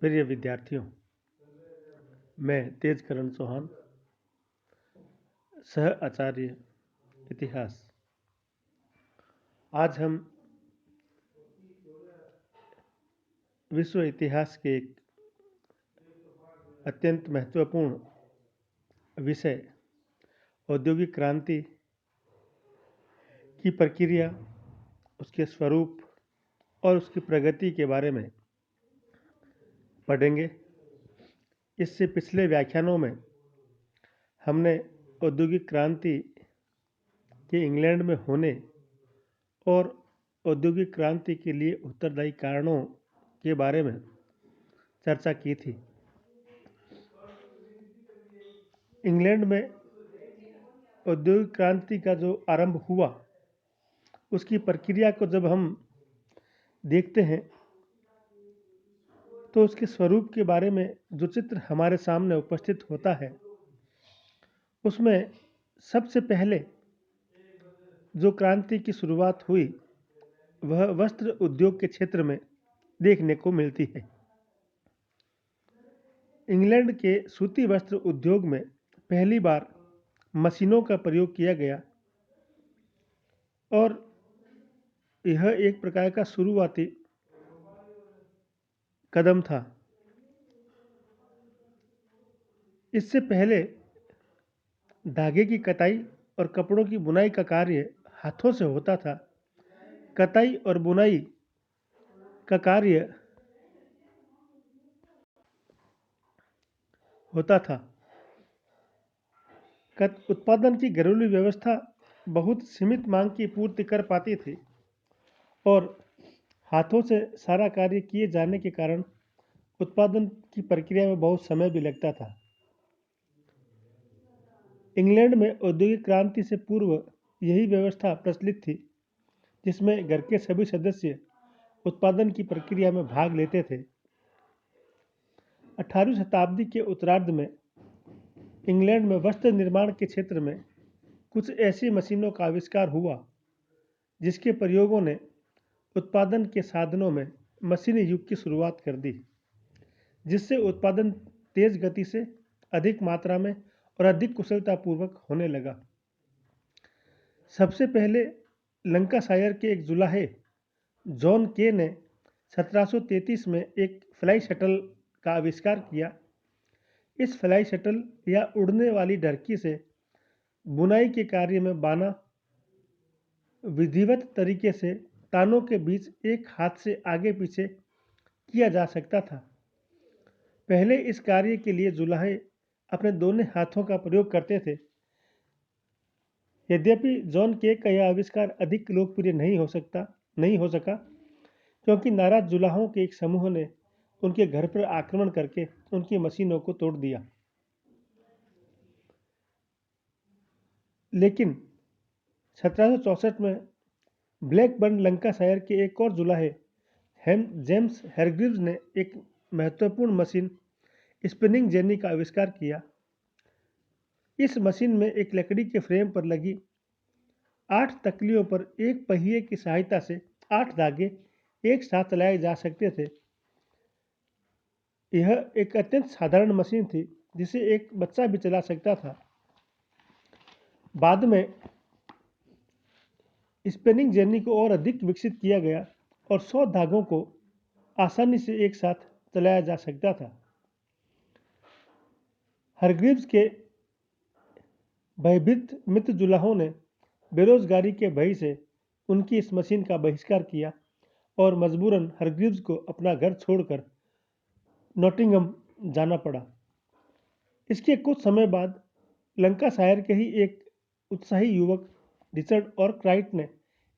प्रिय विद्यार्थियों, मैं तेजकरण चौहान, सह आचार्य इतिहास। आज हम विश्व इतिहास के एक अत्यंत महत्वपूर्ण विषय औद्योगिक क्रांति की प्रक्रिया, उसके स्वरूप और उसकी प्रगति के बारे में पढ़ेंगे। इससे पिछले व्याख्यानों में हमने औद्योगिक क्रांति के इंग्लैंड में होने और औद्योगिक क्रांति के लिए उत्तरदायी कारणों के बारे में चर्चा की थी। इंग्लैंड में औद्योगिक क्रांति का जो आरंभ हुआ, उसकी प्रक्रिया को जब हम देखते हैं तो उसके स्वरूप के बारे में जो चित्र हमारे सामने उपस्थित होता है, उसमें सबसे पहले जो क्रांति की शुरुआत हुई वह वस्त्र उद्योग के क्षेत्र में देखने को मिलती है। इंग्लैंड के सूती वस्त्र उद्योग में पहली बार मशीनों का प्रयोग किया गया और यह एक प्रकार का शुरुआती कदम था। इससे पहले धागे की कताई और कपड़ों की बुनाई का कार्य हाथों से होता था। कताई और बुनाई का कार्य होता था। उत्पादन की घरेलू व्यवस्था बहुत सीमित मांग की पूर्ति कर पाती थी और हाथों से सारा कार्य किए जाने के कारण उत्पादन की प्रक्रिया में बहुत समय भी लगता था। इंग्लैंड में औद्योगिक क्रांति से पूर्व यही व्यवस्था प्रचलित थी, जिसमें घर के सभी सदस्य उत्पादन की प्रक्रिया में भाग लेते थे। 18वीं शताब्दी के उत्तरार्ध में इंग्लैंड में वस्त्र निर्माण के क्षेत्र में कुछ ऐसी मशीनों का आविष्कार हुआ जिसके प्रयोगों ने उत्पादन के साधनों में मशीनी युग की शुरुआत कर दी, जिससे उत्पादन तेज गति से, अधिक मात्रा में और अधिक कुशलतापूर्वक होने लगा। सबसे पहले लंकाशायर के एक जुलाहे जॉन के ने 1733 में एक फ्लाई शटल का आविष्कार किया। इस फ्लाई शटल या उड़ने वाली ढरकी से बुनाई के कार्य में बाना विधिवत तरीके से तानों के बीच एक हाथ से आगे पीछे किया जा सकता था। पहले इस कार्य के लिए जुलाहे अपने दोनों हाथों का प्रयोग करते थे। यद्यपि जॉन के का यह आविष्कार अधिक लोकप्रिय नहीं हो सका क्योंकि नाराज जुलाहों के एक समूह ने उनके घर पर आक्रमण करके उनकी मशीनों को तोड़ दिया। लेकिन 1764 में ब्लैकबर्न लंकाशायर के एक और जुलाहे जेम्स हैरग्रीव्स ने एक महत्वपूर्ण मशीन स्पिनिंग जेनी का आविष्कार किया। इस मशीन में एक लकड़ी के फ्रेम पर लगी 8 तकलियों पर एक पहिए की सहायता से 8 धागे एक साथ चलाए जा सकते थे। यह एक अत्यंत साधारण मशीन थी जिसे एक बच्चा भी चला सकता था। बाद में स्पिनिंग जेनी को और अधिक विकसित किया गया और 100 धागों को आसानी से एक साथ चलाया जा सकता था। हैरग्रीव्स के भयभीत मित्र जुलाहों ने बेरोजगारी के भय से उनकी इस मशीन का बहिष्कार किया और मजबूरन हैरग्रीव्स को अपना घर छोड़कर नॉटिंघम जाना पड़ा। इसके कुछ समय बाद लंकाशायर के ही एक उत्साही युवक रिचर्ड आर्कराइट ने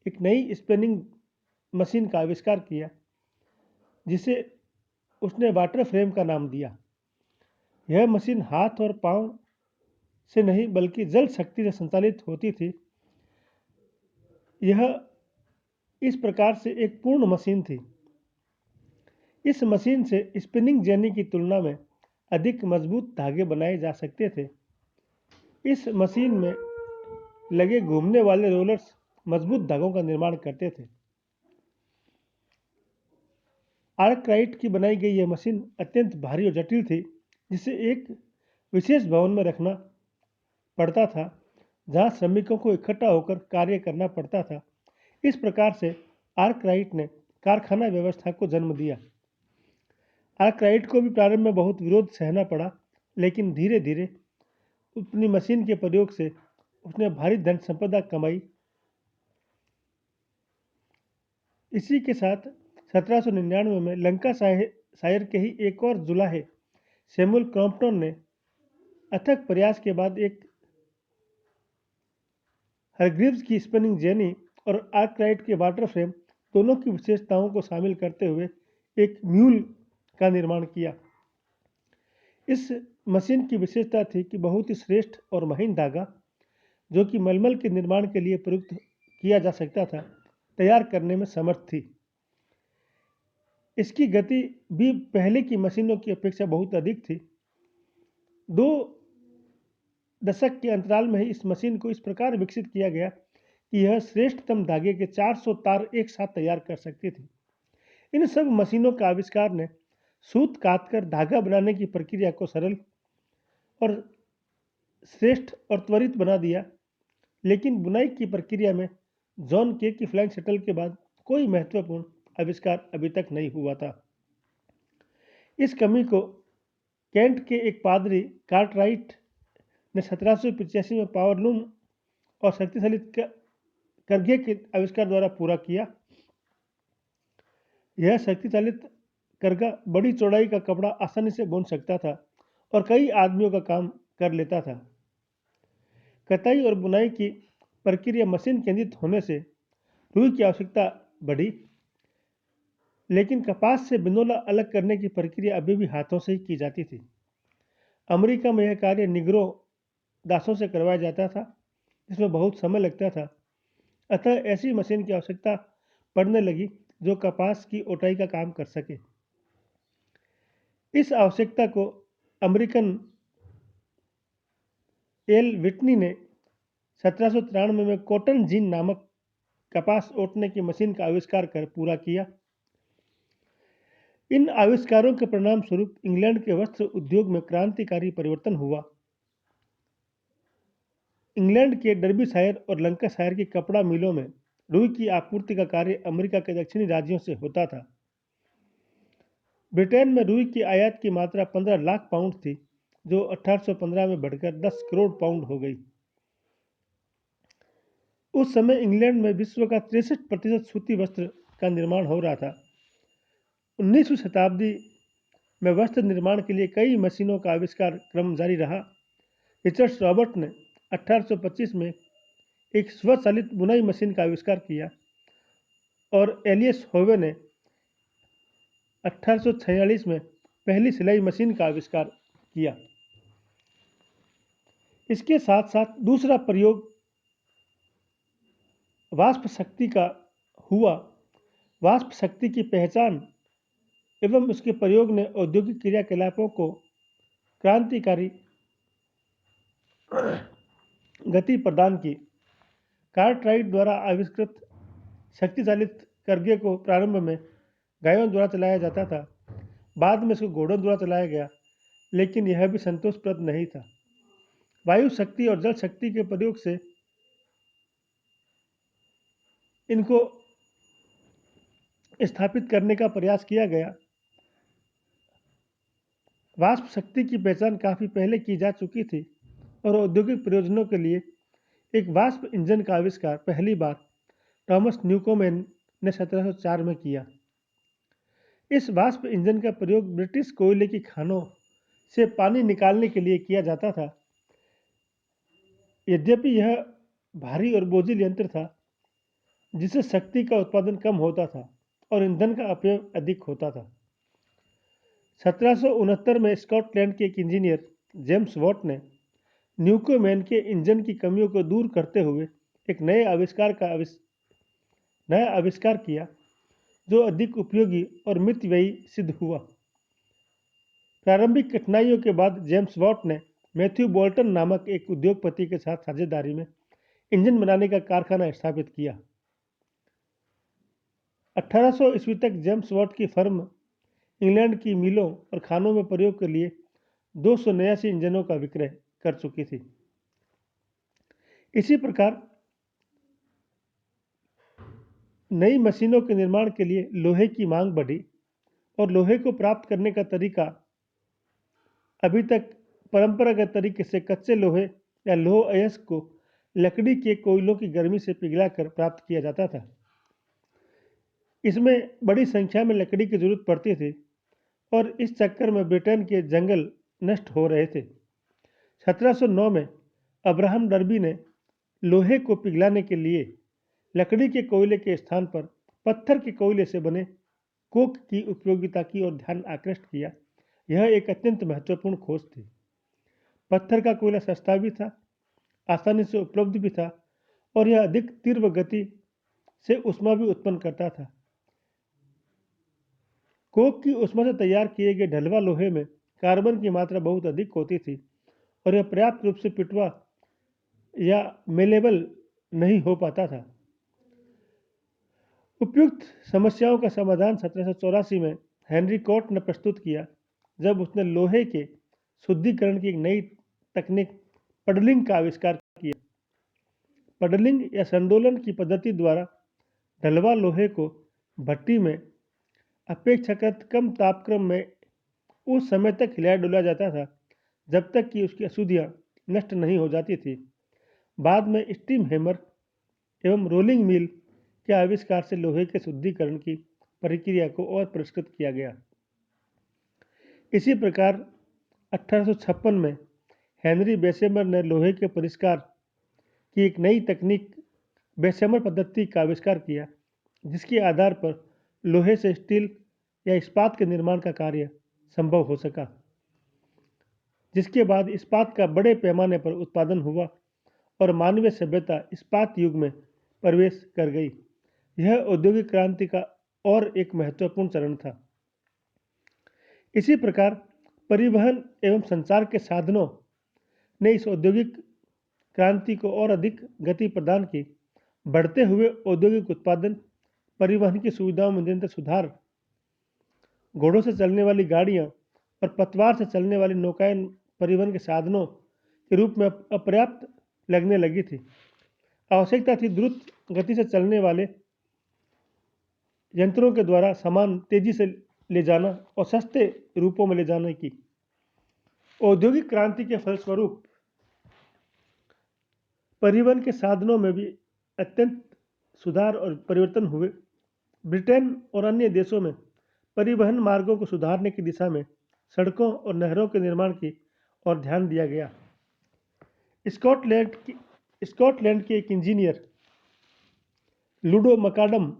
एक नई स्पिनिंग मशीन का आविष्कार किया, जिसे उसने वाटर फ्रेम का नाम दिया। यह मशीन हाथ और पांव से नहीं बल्कि जल शक्ति से संचालित होती थी। यह इस प्रकार से एक पूर्ण मशीन थी। इस मशीन से स्पिनिंग जेनी की तुलना में अधिक मजबूत धागे बनाए जा सकते थे। इस मशीन में लगे घूमने वाले रोलर्स मजबूत धागों का निर्माण करते थे। आर्कराइट की बनाई गई यह मशीन अत्यंत भारी और जटिल थी, जिसे एक विशेष भवन में रखना पड़ता था, जहां श्रमिकों को इकट्ठा होकर कार्य करना पड़ता था। इस प्रकार से आर्कराइट ने कारखाना व्यवस्था को जन्म दिया। आर्कराइट को भी प्रारंभ में बहुत विरोध सहना पड़ा, लेकिन धीरे धीरे अपनी मशीन के प्रयोग से उसने भारी धन संपदा कमाई। इसी के साथ 1799 में लंकाशायर के ही एक और जुलाहे सैमुअल क्रॉम्पटन ने अथक प्रयास के बाद एक हरग्रीव्स की स्पिनिंग जेनी और आर्कराइट के वाटर फ्रेम दोनों की विशेषताओं को शामिल करते हुए एक म्यूल का निर्माण किया। इस मशीन की विशेषता थी कि बहुत ही श्रेष्ठ और महीन धागा, जो कि मलमल के निर्माण के लिए प्रयुक्त किया जा सकता था, तैयार करने में समर्थ थी। इसकी गति भी पहले की मशीनों की अपेक्षा बहुत अधिक थी। 2 दशक के अंतराल में ही इस मशीन को इस प्रकार विकसित किया गया कि यह श्रेष्ठतम धागे के 400 तार एक साथ तैयार कर सकती थी। इन सब मशीनों का आविष्कार ने सूत काटकर धागा बनाने की प्रक्रिया को सरल और श्रेष्ठ और त्वरित बना दिया, लेकिन बुनाई की प्रक्रिया में जॉन के की फ्लाइंग शटल के बाद कोई महत्वपूर्ण आविष्कार अभी तक नहीं हुआ था। इस कमी को कैंट के एक पादरी कार्टराइट ने 1785 में पावरलूम और शक्तिशाली करघे के आविष्कार द्वारा पूरा किया। यह शक्तिशालित करघा बड़ी चौड़ाई का कपड़ा आसानी से बुन सकता था और कई आदमियों का काम कर लेता था। कताई और बुनाई की प्रक्रिया मशीन केंद्रित होने से रुई की आवश्यकता बढ़ी, लेकिन कपास से बिनोला अलग करने की प्रक्रिया अभी भी हाथों से ही की जाती थी। अमेरिका में यह कार्य निग्रो दासों से करवाया जाता था, जिसमें बहुत समय लगता था। अतः ऐसी मशीन की आवश्यकता पड़ने लगी जो कपास की ओटाई का काम कर सके। इस आवश्यकता को अमेरिकन एल विटनी ने 1793 में कॉटन जीन नामक कपास ओटने की मशीन का आविष्कार कर पूरा किया। इन आविष्कारों के परिणाम स्वरूप इंग्लैंड के वस्त्र उद्योग में क्रांतिकारी परिवर्तन हुआ। इंग्लैंड के डर्बीशायर और लंकाशायर की कपड़ा मिलों में रुई की आपूर्ति का कार्य अमेरिका के दक्षिणी राज्यों से होता था। ब्रिटेन में रुई की आयात की मात्रा 15 लाख पाउंड थी, जो 1815 में बढ़कर 10 करोड़ पाउंड हो गई। उस समय इंग्लैंड में विश्व का 63% सूती वस्त्र का निर्माण हो रहा था। 19वीं शताब्दी में वस्त्र निर्माण के लिए कई मशीनों का आविष्कार क्रम जारी रहा। रिचर्ड रॉबर्ट ने 1825 में एक स्वचालित बुनाई मशीन का आविष्कार किया और एलियस होवे ने 1846 में पहली सिलाई मशीन का आविष्कार किया। इसके साथ साथ दूसरा प्रयोग वाष्प शक्ति का हुआ। वाष्प शक्ति की पहचान एवं उसके प्रयोग ने औद्योगिक क्रियाकलापों को क्रांतिकारी गति प्रदान की। कार्टराइट द्वारा आविष्कृत शक्तिशालित करघे को प्रारंभ में गायों द्वारा चलाया जाता था, बाद में इसको घोड़ों द्वारा चलाया गया, लेकिन यह भी संतोषप्रद नहीं था। वायु शक्ति और जल शक्ति के प्रयोग से इनको स्थापित करने का प्रयास किया गया। वाष्प शक्ति की पहचान काफ़ी पहले की जा चुकी थी और औद्योगिक प्रयोजनों के लिए एक वाष्प इंजन का आविष्कार पहली बार थॉमस न्यूकोमेन ने 1704 में किया। इस वाष्प इंजन का प्रयोग ब्रिटिश कोयले की खानों से पानी निकालने के लिए किया जाता था। यद्यपि यह भारी और बोझिल यंत्र था, जिससे शक्ति का उत्पादन कम होता था और ईंधन का अपव्यय अधिक होता था। 1769 में स्कॉटलैंड के एक इंजीनियर जेम्स वॉट ने न्यूकोमेन के इंजन की कमियों को दूर करते हुए एक नए आविष्कार किया, जो अधिक उपयोगी और मितव्ययी सिद्ध हुआ। प्रारंभिक कठिनाइयों के बाद जेम्स वॉट ने मैथ्यू बोल्टन नामक एक उद्योगपति के साथ साझेदारी में इंजन बनाने का कारखाना स्थापित किया। 1800 ईस्वी तक जेम्स वॉट की फर्म इंग्लैंड की मिलों और खानों में प्रयोग के लिए 289 इंजनों का विक्रय कर चुकी थी। इसी प्रकार नई मशीनों के निर्माण के लिए लोहे की मांग बढ़ी और लोहे को प्राप्त करने का तरीका अभी तक परंपरागत तरीके से कच्चे लोहे या लौह अयस्क को लकड़ी के कोयलों की गर्मी से पिघलाकर प्राप्त किया जाता था। इसमें बड़ी संख्या में लकड़ी की जरूरत पड़ती थी और इस चक्कर में ब्रिटेन के जंगल नष्ट हो रहे थे। 1709 में अब्राहम डर्बी ने लोहे को पिघलाने के लिए लकड़ी के कोयले के स्थान पर पत्थर के कोयले से बने कोक की उपयोगिता की ओर ध्यान आकृष्ट किया। यह एक अत्यंत महत्वपूर्ण खोज थी। पत्थर का कोयला सस्ता भी था, आसानी से उपलब्ध भी था और यह अधिक तीव्र गति से ऊष्मा भी उत्पन्न करता था। कोक की ऊष्मा से तैयार किए गए ढलवा लोहे में कार्बन की मात्रा बहुत अधिक होती थी और यह पर्याप्त रूप से पिटवा या मेलेबल नहीं हो पाता था। उपयुक्त समस्याओं का समाधान 1784 में हेनरी कोट ने प्रस्तुत किया, जब उसने लोहे के शुद्धिकरण की एक नई तकनीक पडलिंग का आविष्कार किया। पडलिंग या संदोलन की पद्धति द्वारा ढलवा लोहे को भट्टी में अपेक्षाकृत कम तापक्रम में उस समय तक हिलाया डुलाया जाता था जब तक कि उसकी अशुद्धियाँ नष्ट नहीं हो जाती थी। बाद में स्टीम हैमर एवं रोलिंग मिल के आविष्कार से लोहे के शुद्धिकरण की प्रक्रिया को और परिष्कृत किया गया। इसी प्रकार 1856 में हेनरी बेसेमर ने लोहे के परिष्कार की एक नई तकनीक बेसेमर पद्धति का आविष्कार किया, जिसके आधार पर लोहे से स्टील या इस्पात के निर्माण का कार्य संभव हो सका, जिसके बाद इस्पात का बड़े पैमाने पर उत्पादन हुआ और मानवीय सभ्यता इस्पात युग में प्रवेश कर गई। यह औद्योगिक क्रांति का और एक महत्वपूर्ण चरण था। इसी प्रकार परिवहन एवं संचार के साधनों ने इस औद्योगिक क्रांति को और अधिक गति प्रदान की। बढ़ते हुए औद्योगिक उत्पादन, परिवहन की सुविधाओं में निरंतर सुधार, घोड़ों से चलने वाली गाड़ियां और पतवार से चलने वाली नौकाएं परिवहन के साधनों के रूप में अपर्याप्त लगने लगी थी। आवश्यकता थी द्रुत गति से चलने वाले यंत्रों के द्वारा सामान तेजी से ले जाना और सस्ते रूपों में ले जाने की। औद्योगिक क्रांति के फलस्वरूप परिवहन के साधनों में भी अत्यंत सुधार और परिवर्तन हुए। ब्रिटेन और अन्य देशों में परिवहन मार्गों को सुधारने की दिशा में सड़कों और नहरों के निर्माण की ओर ध्यान दिया गया। स्कॉटलैंड के एक इंजीनियर लूडो मकाडम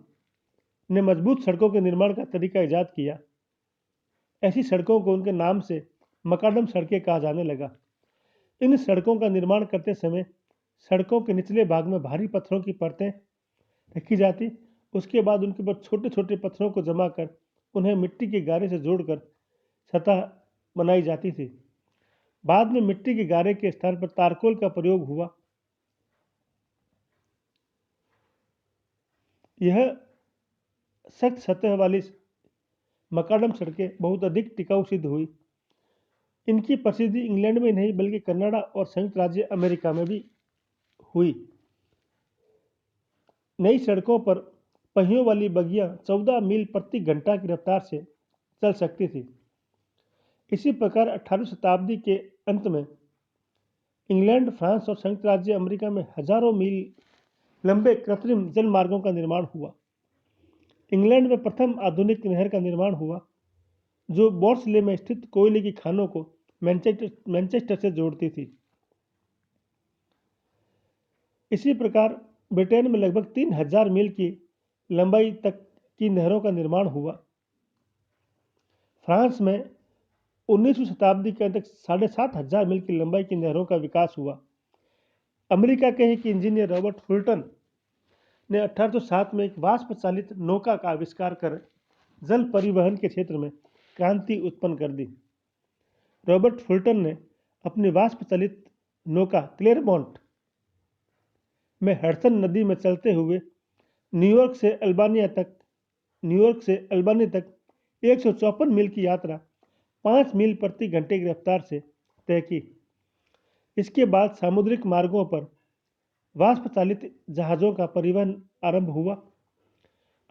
ने मजबूत सड़कों के निर्माण का तरीका ईजाद किया। ऐसी सड़कों को उनके नाम से मकाडम सड़कें कहा जाने लगा। इन सड़कों का निर्माण करते समय सड़कों के निचले भाग में भारी पत्थरों की परतें रखी जाती। उसके बाद उनके ऊपर छोटे छोटे पत्थरों को जमा कर उन्हें मिट्टी के गारे से जोड़कर सतह बनाई जाती थी। बाद में मिट्टी के गारे के स्थान पर तारकोल का प्रयोग हुआ। यह सख्त सतह वाली मकाडम सड़कें बहुत अधिक टिकाऊ सिद्ध हुई। इनकी प्रसिद्धि इंग्लैंड में नहीं बल्कि कनाडा और संयुक्त राज्य अमेरिका में भी हुई। नई सड़कों पर पहियों वाली बगियां 14 मील प्रति घंटा की रफ्तार से चल सकती थी। इसी प्रकार 18वीं शताब्दी के अंत में इंग्लैंड, फ्रांस और संयुक्त राज्य अमेरिका में हजारों मील लंबे कृत्रिम जल मार्गों का निर्माण हुआ। इंग्लैंड में प्रथम आधुनिक नहर का निर्माण हुआ, जो बोर्सले में स्थित कोयले की खानों को मैनचेस्टर से जोड़ती थी। इसी प्रकार ब्रिटेन में लगभग 3000 मील की लंबाई तक की नहरों का निर्माण हुआ। फ्रांस में 19वीं शताब्दी के अंत तक 7500 मील की लंबाई की नहरों का विकास हुआ। अमेरिका के एक इंजीनियर रॉबर्ट फुल्टन ने 1807 में एक वाष्प चालित नौका का आविष्कार कर जल परिवहन के क्षेत्र में क्रांति उत्पन्न कर दी। रॉबर्ट फुल्टन ने अपनी वाष्प चालित नौका क्लेरमोंट में हडसन नदी में चलते हुए न्यूयॉर्क से अल्बानी तक 154 मील की यात्रा 5 मील प्रति घंटे की रफ्तार से तय की। इसके बाद सामुद्रिक मार्गों पर वाष्प चालित जहाज़ों का परिवहन आरंभ हुआ।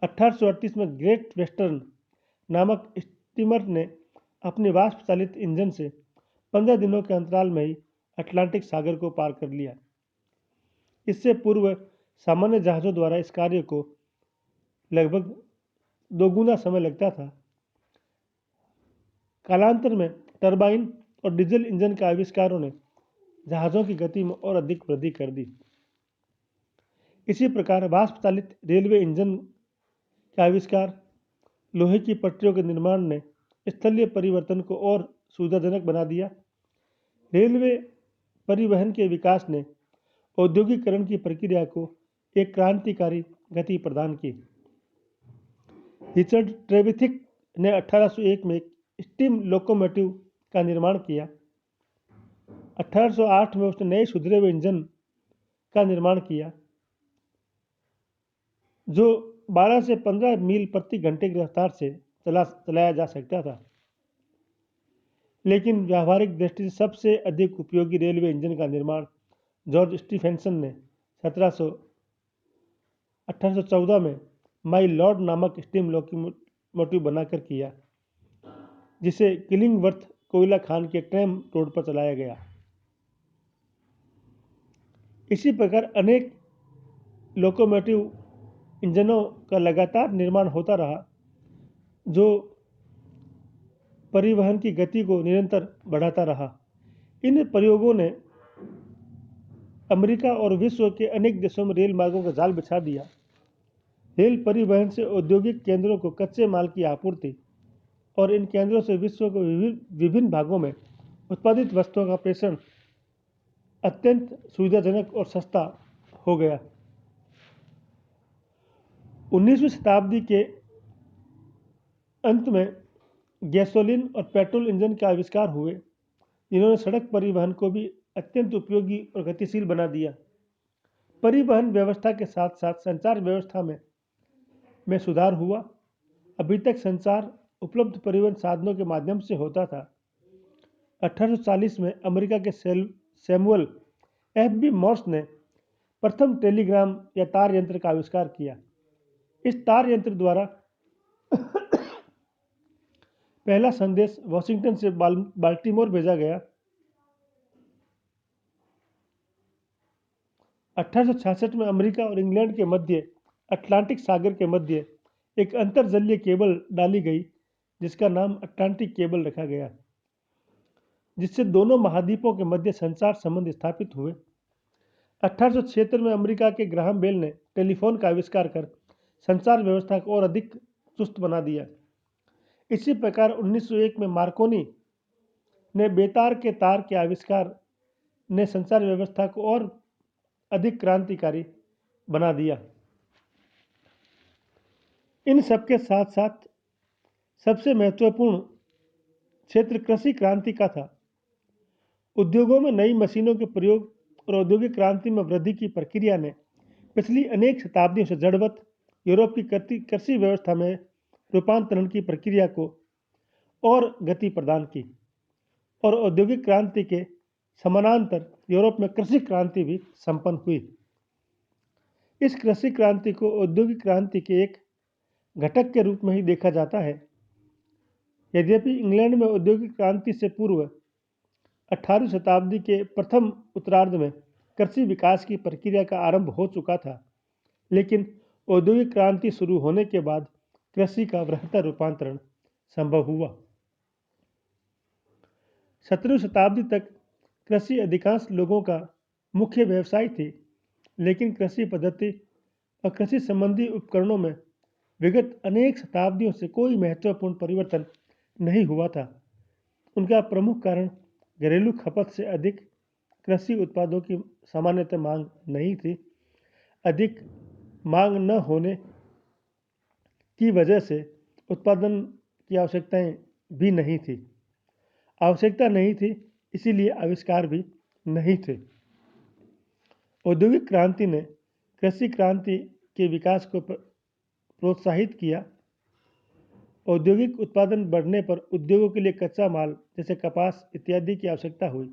1838 में ग्रेट वेस्टर्न नामक स्टीमर ने अपने वाष्प चालित इंजन से 15 दिनों के अंतराल में ही अटलांटिक सागर को पार कर लिया। इससे पूर्व सामान्य जहाज़ों द्वारा इस कार्य को लगभग दोगुना समय लगता था। कालांतर में टरबाइन और डीजल इंजन के आविष्कारों ने जहाज़ों की गति में और अधिक वृद्धि कर दी। इसी प्रकार वाष्प चालित रेलवे इंजन का आविष्कार, लोहे की पटरियों के निर्माण ने स्थलीय परिवर्तन को और सुविधाजनक बना दिया। रेलवे परिवहन के विकास ने औद्योगिकरण की प्रक्रिया को एक क्रांतिकारी गति प्रदान की। रिचर्ड ट्रेविथिक ने 1801 में एक स्टीम लोकोमोटिव का निर्माण किया। 1808 में उसने नए सुधरे हुए इंजन का निर्माण किया जो 12 से 15 मील प्रति घंटे की रफ्तार से चलाया जा सकता था। लेकिन व्यावहारिक दृष्टि से सबसे अधिक उपयोगी रेलवे इंजन का निर्माण जॉर्ज स्टीफेंसन ने 1814 में माई लॉर्ड नामक स्टीम लोकोमोटिव बनाकर किया, जिसे किलिंगवर्थ कोयला खान के ट्रेम रोड पर चलाया गया। इसी प्रकार अनेक लोकोमोटिव इंजनों का लगातार निर्माण होता रहा, जो परिवहन की गति को निरंतर बढ़ाता रहा। इन प्रयोगों ने अमेरिका और विश्व के अनेक देशों में रेल मार्गों का जाल बिछा दिया। रेल परिवहन से औद्योगिक केंद्रों को कच्चे माल की आपूर्ति और इन केंद्रों से विश्व के विभिन्न भागों में उत्पादित वस्तुओं का प्रेषण अत्यंत सुविधाजनक और सस्ता हो गया। 19वीं शताब्दी के अंत में गैसोलीन और पेट्रोल इंजन के आविष्कार हुए, जिन्होंने सड़क परिवहन को भी अत्यंत उपयोगी और गतिशील बना दिया। परिवहन व्यवस्था के साथ साथ संचार व्यवस्था में सुधार हुआ। अभी तक संचार उपलब्ध परिवहन साधनों के माध्यम से होता था। 1840 में अमेरिका के सैमुअल एफ.बी. मॉर्स ने प्रथम टेलीग्राम या तार यंत्र का आविष्कार किया। इस तार यंत्र द्वारा पहला संदेश वॉशिंगटन से बाल्टीमोर भेजा गया। 1866 में अमेरिका और इंग्लैंड के मध्य अटलांटिक सागर के मध्य एक अंतरजलीय केबल डाली गई, जिसका नाम अटलांटिक केबल रखा गया, जिससे दोनों महाद्वीपों के मध्य संचार संबंध स्थापित हुए। 1876 में अमेरिका के ग्राहम बेल ने टेलीफोन का आविष्कार कर संचार व्यवस्था को और अधिक चुस्त बना दिया। इसी प्रकार 1901 में मार्कोनी ने बेतार के तार के आविष्कार ने संचार व्यवस्था को और अधिक क्रांतिकारी बना दिया। इन सबके साथ साथ सबसे महत्वपूर्ण क्षेत्र कृषि क्रांति का था। उद्योगों में नई मशीनों के प्रयोग और औद्योगिक क्रांति में वृद्धि की प्रक्रिया ने पिछली अनेक शताब्दियों से जड़वत यूरोप की कृषि व्यवस्था में रूपांतरण की प्रक्रिया को और गति प्रदान की और औद्योगिक क्रांति के समानांतर यूरोप में कृषि क्रांति भी संपन्न हुई। इस कृषि क्रांति को औद्योगिक क्रांति के एक घटक के रूप में ही देखा जाता है। यद्यपि इंग्लैंड में औद्योगिक क्रांति से पूर्व 18वीं शताब्दी के प्रथम उत्तरार्ध में कृषि विकास की प्रक्रिया का आरंभ हो चुका था, लेकिन औद्योगिक क्रांति शुरू होने के बाद कृषि का बृहत्तर रूपांतरण संभव हुआ। 17वीं शताब्दी तक कृषि अधिकांश लोगों का मुख्य व्यवसाय थी, लेकिन कृषि पद्धति और कृषि संबंधी उपकरणों में विगत अनेक शताब्दियों से कोई महत्वपूर्ण परिवर्तन नहीं हुआ था। उनका प्रमुख कारण घरेलू खपत से अधिक कृषि उत्पादों की सामान्यतः मांग नहीं थी। अधिक मांग न होने की वजह से उत्पादन की आवश्यकताएं भी नहीं थी। आवश्यकता नहीं थी, इसीलिए आविष्कार भी नहीं थे। औद्योगिक क्रांति ने कृषि क्रांति के विकास को प्रोत्साहित किया। औद्योगिक उत्पादन बढ़ने पर उद्योगों के लिए कच्चा माल जैसे कपास इत्यादि की आवश्यकता हुई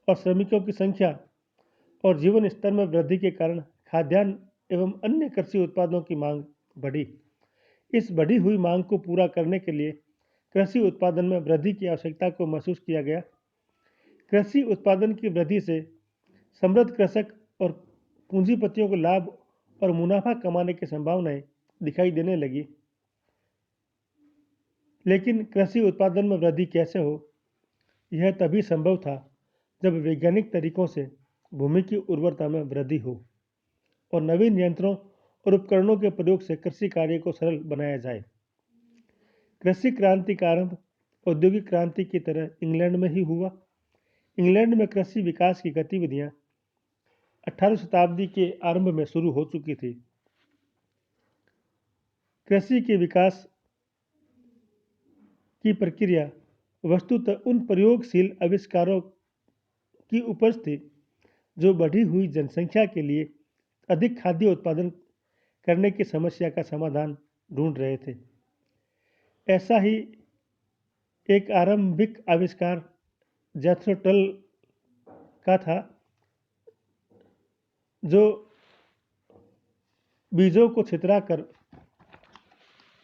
और श्रमिकों की संख्या और जीवन स्तर में वृद्धि के कारण खाद्यान्न एवं अन्य कृषि उत्पादों की मांग बढ़ी। इस बढ़ी हुई मांग को पूरा करने के लिए कृषि उत्पादन में वृद्धि की आवश्यकता को महसूस किया गया। कृषि उत्पादन की वृद्धि से समृद्ध कृषक और पूंजीपतियों को लाभ और मुनाफा कमाने की संभावनाएं दिखाई देने लगी। लेकिन कृषि उत्पादन में वृद्धि कैसे हो, यह तभी संभव था जब वैज्ञानिक तरीकों से भूमि की उर्वरता में वृद्धि हो और नवीन यंत्रों और उपकरणों के प्रयोग से कृषि कार्य को सरल बनाया जाए। कृषि क्रांति का आरंभ औद्योगिक क्रांति की तरह इंग्लैंड में ही हुआ। इंग्लैंड में कृषि विकास की गतिविधियां 18वीं शताब्दी के आरंभ में शुरू हो चुकी थी। कृषि के विकास की प्रक्रिया वस्तुतः उन प्रयोगशील आविष्कारों की उपज थी जो बढ़ी हुई जनसंख्या के लिए अधिक खाद्य उत्पादन करने की समस्या का समाधान ढूंढ रहे थे। ऐसा ही एक आरंभिक आविष्कार जैथरो टल का था, जो बीजों को छितरा कर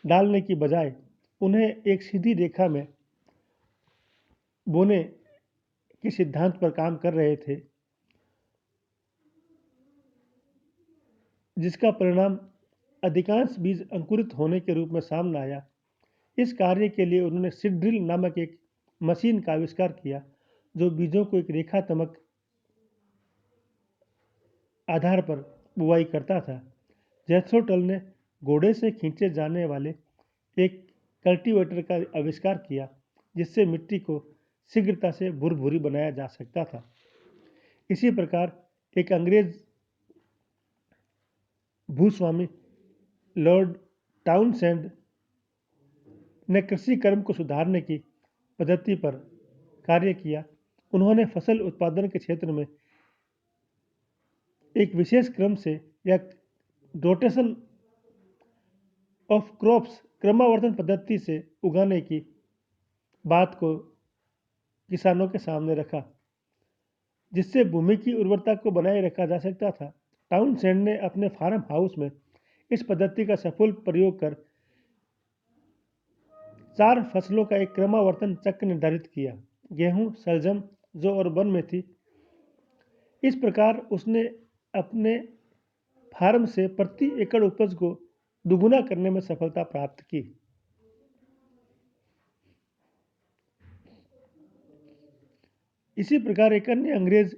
डालने की बजाय उन्हें एक सीधी रेखा में बोने के सिद्धांत पर काम कर रहे थे, जिसका परिणाम अधिकांश बीज अंकुरित होने के रूप में सामने आया। इस कार्य के लिए उन्होंने सीड ड्रिल नामक एक मशीन का आविष्कार किया, जो बीजों को एक रेखात्मक आधार पर बुवाई करता था। जैथरो टल ने घोड़े से खींचे जाने वाले एक कल्टीवेटर का आविष्कार किया, जिससे मिट्टी को शीघ्रता से भुरभुरी बनाया जा सकता था। इसी प्रकार एक अंग्रेज भूस्वामी लॉर्ड टाउनसेंड ने कृषि कर्म को सुधारने की पद्धति पर कार्य किया। उन्होंने फसल उत्पादन के क्षेत्र में एक विशेष क्रम से या रोटेशन ऑफ क्रॉप्स क्रमावर्तन पद्धति से उगाने की बात को किसानों के सामने रखा, जिससे भूमि की उर्वरता को बनाए रखा जा सकता था। टाउनसेंड ने अपने फार्म हाउस में इस पद्धति का सफल प्रयोग कर 4 फसलों का एक क्रमावर्तन चक्र निर्धारित किया: गेहूं, शलजम, जौ और वन मेथी। इस प्रकार उसने अपने फार्म से प्रति एकड़ उपज को दुगुना करने में सफलता प्राप्त की। इसी प्रकार एक अन्य अंग्रेज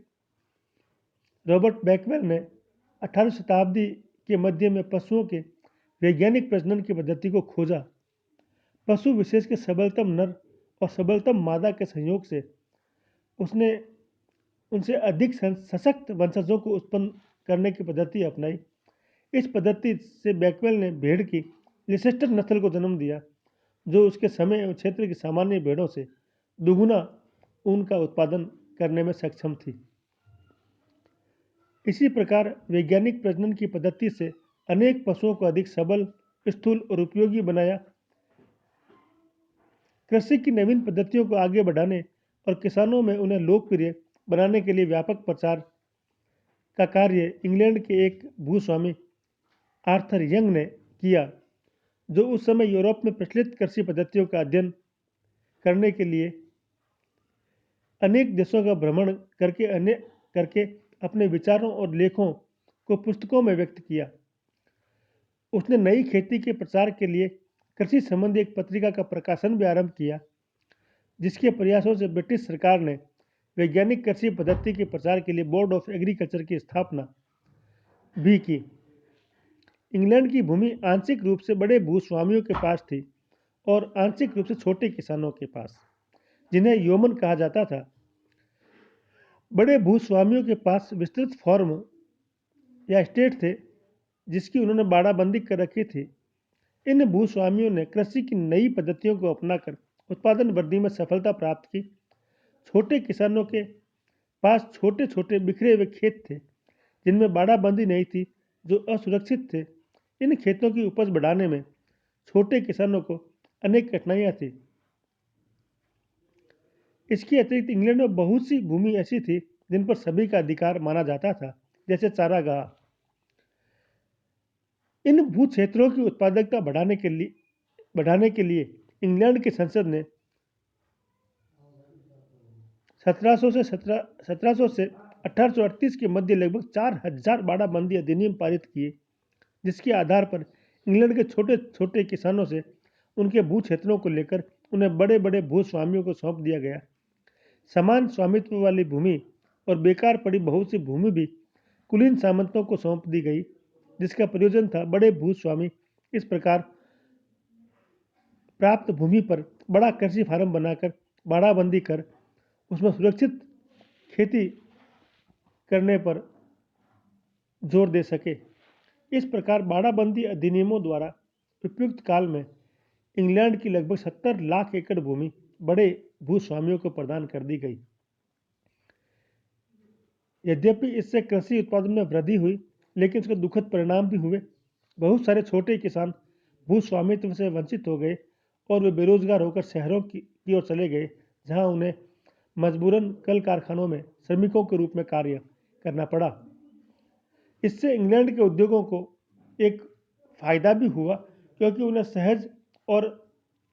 रॉबर्ट बैकवेल ने 18वीं शताब्दी के मध्य में पशुओं के वैज्ञानिक प्रजनन की पद्धति को खोजा। पशु विशेष के सबलतम नर और सबलतम मादा के संयोग से उसने उनसे अधिक सशक्त वंशजों को उत्पन्न करने की पद्धति अपनाई। इस पद्धति से बैकवेल ने भेड़ की लिसेस्टर नस्ल को जन्म दिया, जो उसके समय एवं क्षेत्र की सामान्य भेड़ों से दुगुना ऊन का उत्पादन करने में सक्षम थी। इसी प्रकार वैज्ञानिक प्रजनन की पद्धति से अनेक पशुओं को अधिक सबल, स्थूल और उपयोगी बनाया। कृषि की नवीन पद्धतियों को आगे बढ़ाने और किसानों में उन्हें लोकप्रिय बनाने के लिए व्यापक प्रचार का कार्य इंग्लैंड के एक भूस्वामी आर्थर यंग ने किया, जो उस समय यूरोप में प्रचलित कृषि पद्धतियों का अध्ययन करने के लिए अनेक देशों का भ्रमण करके अपने विचारों और लेखों को पुस्तकों में व्यक्त किया। उसने नई खेती के प्रचार के लिए कृषि संबंधी एक पत्रिका का प्रकाशन भी आरंभ किया, जिसके प्रयासों से ब्रिटिश सरकार ने वैज्ञानिक कृषि पद्धति के प्रचार के लिए बोर्ड ऑफ एग्रीकल्चर की स्थापना भी की। इंग्लैंड की भूमि आंशिक रूप से बड़े भूस्वामियों के पास थी और आंशिक रूप से छोटे किसानों के पास, जिन्हें योमन कहा जाता था। बड़े भूस्वामियों के पास विस्तृत फार्म या एस्टेट थे, जिसकी उन्होंने बाड़ाबंदी कर रखी थी। इन भूस्वामियों ने कृषि की नई पद्धतियों को अपनाकर उत्पादन वृद्धि में सफलता प्राप्त की। छोटे किसानों के पास छोटे छोटे बिखरे हुए खेत थे, जिनमें बाड़ाबंदी नहीं थी, जो असुरक्षित थे। इन खेतों की उपज बढ़ाने में छोटे किसानों को अनेक कठिनाइयाँ थी। इसके अतिरिक्त इंग्लैंड में बहुत सी भूमि ऐसी थी जिन पर सभी का अधिकार माना जाता था, जैसे चारागाह। इन भू क्षेत्रों की उत्पादकता बढ़ाने के लिए इंग्लैंड की संसद ने 1700 से 1838 के मध्य लगभग 4000 बाड़ाबंदी अधिनियम पारित किए, जिसके आधार पर इंग्लैंड के छोटे छोटे किसानों से उनके भू क्षेत्रों को लेकर उन्हें बड़े बड़े भूस्वामियों को सौंप दिया गया। समान स्वामित्व वाली भूमि और बेकार पड़ी बहुत सी भूमि भी कुलीन सामंतों को सौंप दी गई, जिसका प्रयोजन था बड़े भूस्वामी इस प्रकार प्राप्त भूमि पर बड़ा कृषि फार्म बनाकर बाड़ाबंदी कर उसमें सुरक्षित खेती करने पर जोर दे सके। इस प्रकार बाड़ाबंदी अधिनियमों द्वारा उपयुक्त काल में इंग्लैंड की लगभग 70 लाख एकड़ भूमि बड़े भूस्वामियों को प्रदान कर दी गई। यद्यपि इससे कृषि उत्पादन में वृद्धि हुई, लेकिन इसके दुखद परिणाम भी हुए। बहुत सारे छोटे किसान भूस्वामित्व से वंचित हो गए और वे बेरोजगार होकर शहरों की ओर चले गए, जहां उन्हें मजबूरन कल कारखानों में श्रमिकों के रूप में कार्य करना पड़ा। इससे इंग्लैंड के उद्योगों को एक फायदा भी हुआ, क्योंकि उन्हें सहज और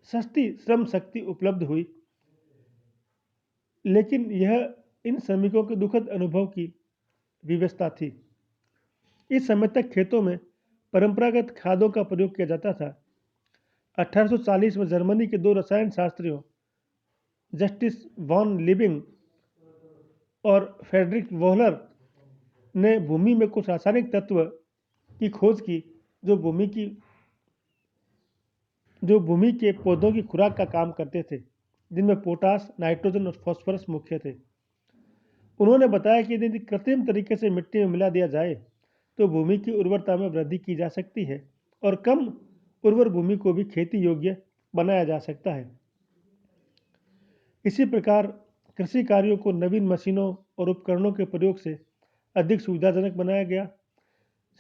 सस्ती श्रम शक्ति उपलब्ध हुई, लेकिन यह इन श्रमिकों के दुखद अनुभव की विवशता थी। इस समय तक खेतों में परंपरागत खादों का प्रयोग किया जाता था। 1840 में जर्मनी के दो रसायन शास्त्रियों जस्टिस वॉन लिविंग और फ्रेडरिक वोहलर ने भूमि में कुछ रासायनिक तत्व की खोज की जो भूमि के पौधों की खुराक का काम करते थे, जिनमें पोटास, नाइट्रोजन और फास्फोरस मुख्य थे। उन्होंने बताया कि यदि कृत्रिम तरीके से मिट्टी में मिला दिया जाए तो भूमि की उर्वरता में वृद्धि की जा सकती है और कम उर्वर भूमि को भी खेती योग्य बनाया जा सकता है। इसी प्रकार कृषि कार्यों को नवीन मशीनों और उपकरणों के प्रयोग से अधिक सुविधाजनक बनाया गया।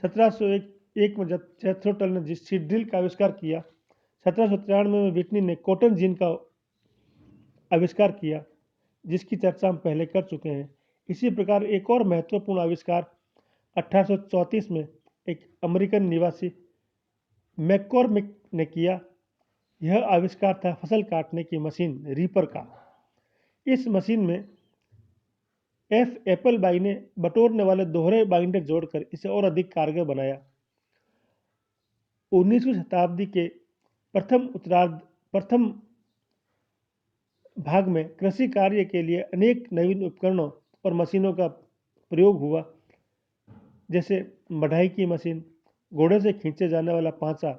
1701 में जेथरो टल ने सीड ड्रिल का आविष्कार किया। 1793 में विटनी ने कॉटन जीन का आविष्कार किया, जिसकी चर्चा हम पहले कर चुके हैं। इसी प्रकार एक और महत्वपूर्ण आविष्कार 1834 में एक अमेरिकन निवासी मैककॉर्मिक ने किया। यह आविष्कार था फसल काटने की मशीन रीपर का। इस मशीन में एप्पल बाई ने बटोरने वाले दोहरे बाइंडर जोड़कर इसे और अधिक कारगर बनाया। 19वीं शताब्दी के प्रथम भाग में कृषि कार्य के लिए अनेक नवीन उपकरणों और मशीनों का प्रयोग हुआ, जैसे मढ़ाई की मशीन, घोड़े से खींचे जाने वाला पांचा,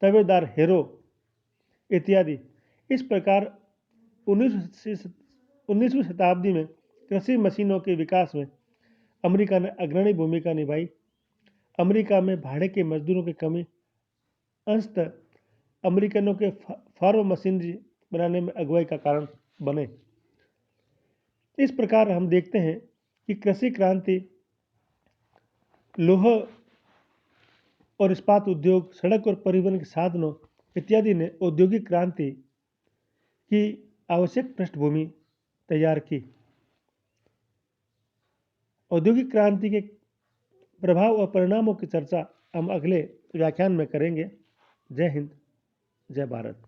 तवेदार हेरो इत्यादि। इस प्रकार 19वीं शताब्दी में कृषि मशीनों के विकास में अमेरिका ने अग्रणी भूमिका निभाई। अमेरिका में भाड़े के मजदूरों की कमी अंशतः अमेरिकनों के फार्म मशीनरी बनाने में अगुवाई का कारण बने। इस प्रकार हम देखते हैं कि कृषि क्रांति लोहा और इस्पात उद्योग, सड़क और परिवहन के साधनों इत्यादि ने औद्योगिक क्रांति की आवश्यक पृष्ठभूमि तैयार की। औद्योगिक क्रांति के प्रभाव और परिणामों की चर्चा हम अगले व्याख्यान में करेंगे। जय हिंद, जय भारत।